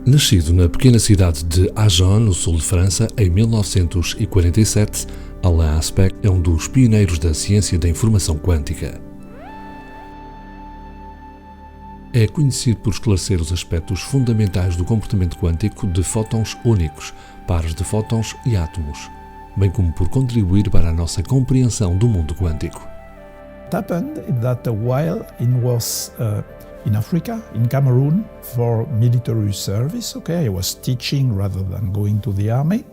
Nascido na pequena cidade de Agen, no sul de França, em 1947, Alain Aspect é um dos pioneiros da ciência da informação quântica. É conhecido por esclarecer os aspectos fundamentais do comportamento quântico de fótons únicos, pares de fótons e átomos, bem como por contribuir para a nossa compreensão do mundo quântico. What happened is that while he was in Africa, in Cameroon, for military service, I was teaching rather than going to the army.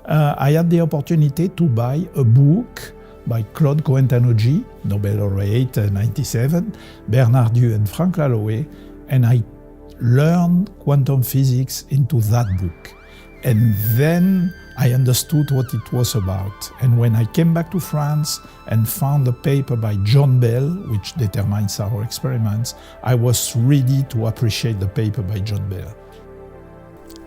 I had the opportunity to buy a book by Claude Cohen-Tannoudji, Nobel laureate 97, Bernard Dieu and Frank Lalauet, and I learned quantum physics into that book. And then I understood what it was about. And when I came back to France and found a paper by John Bell, which determines our experiments, I was ready to appreciate the paper by John Bell.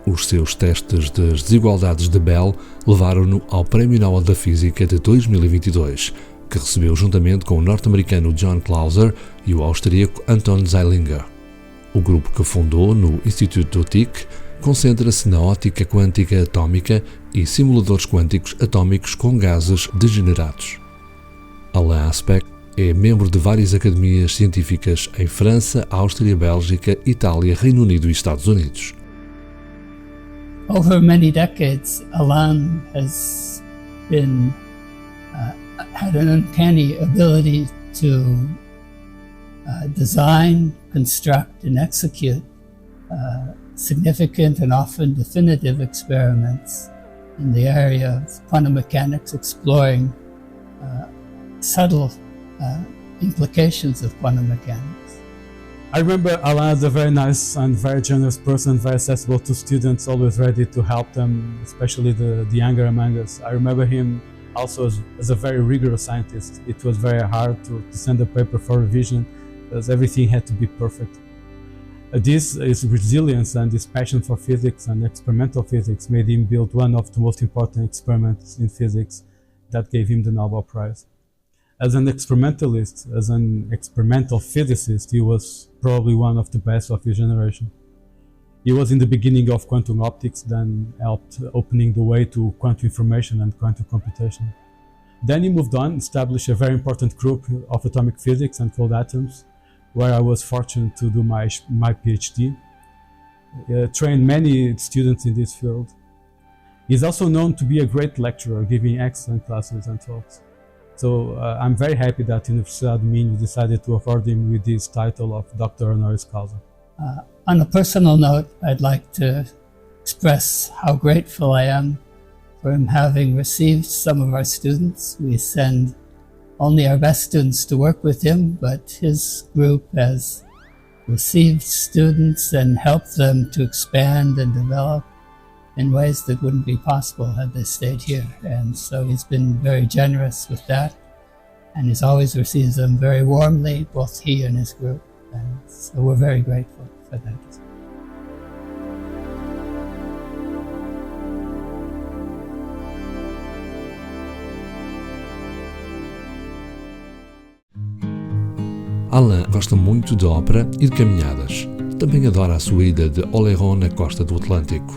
Os seus testes das desigualdades de Bell levaram-no ao Prémio Nobel da Física de 2022, que recebeu juntamente com o norte-americano John Clauser e o austríaco Anton Zeilinger. O grupo que fundou no Institut concentra-se na ótica quântica atómica e simuladores quânticos atómicos com gases degenerados. Alain Aspect é membro de várias academias científicas em França, Áustria, Bélgica, Itália, Reino Unido e Estados Unidos. Over many decades, Alain has had an uncanny ability to design, construct, and execute significant and often definitive experiments in the area of quantum mechanics, exploring subtle implications of quantum mechanics. I remember Alain as a very nice and very generous person, very accessible to students, always ready to help them, especially the younger among us. I remember him also as a very rigorous scientist. It was very hard to send a paper for revision, because everything had to be perfect. This his resilience and his passion for physics and experimental physics made him build one of the most important experiments in physics that gave him the Nobel Prize. As an experimentalist, as an experimental physicist, he was probably one of the best of his generation. He was in the beginning of quantum optics, then helped opening the way to quantum information and quantum computation. Then he moved on, established a very important group of atomic physics and cold atoms, where I was fortunate to do my PhD, trained many students in this field. He's also known to be a great lecturer, giving excellent classes and talks. So I'm very happy that Universidade de Minho decided to award him with this title of Doctor Honoris Causa. On a personal note, I'd like to express how grateful I am for him having received some of our students. We send only our best students to work with him, but his group has received students and helped them to expand and develop in ways that wouldn't be possible had they stayed here. And so he's been very generous with that, and he's always receives them very warmly, both he and his group. And so we're very grateful for that. Alain gosta muito de ópera e de caminhadas. Também adora a sua ida de Oléron na costa do Atlântico.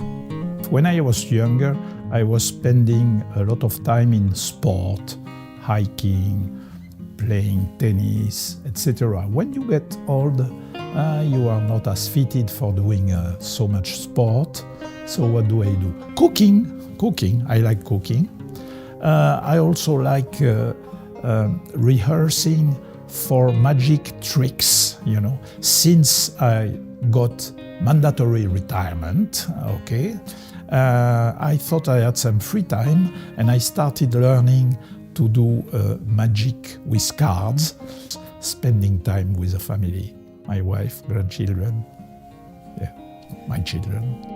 When I was younger, I was spending a lot of time in sport, hiking, playing tennis, etc. When you get old, you are not as fitted for doing so much sport. So what do? Cooking. I like cooking. I also like rehearsing for magic tricks, Since I got mandatory retirement, I thought I had some free time, and I started learning to do magic with cards, spending time with the family, my wife, grandchildren, my children.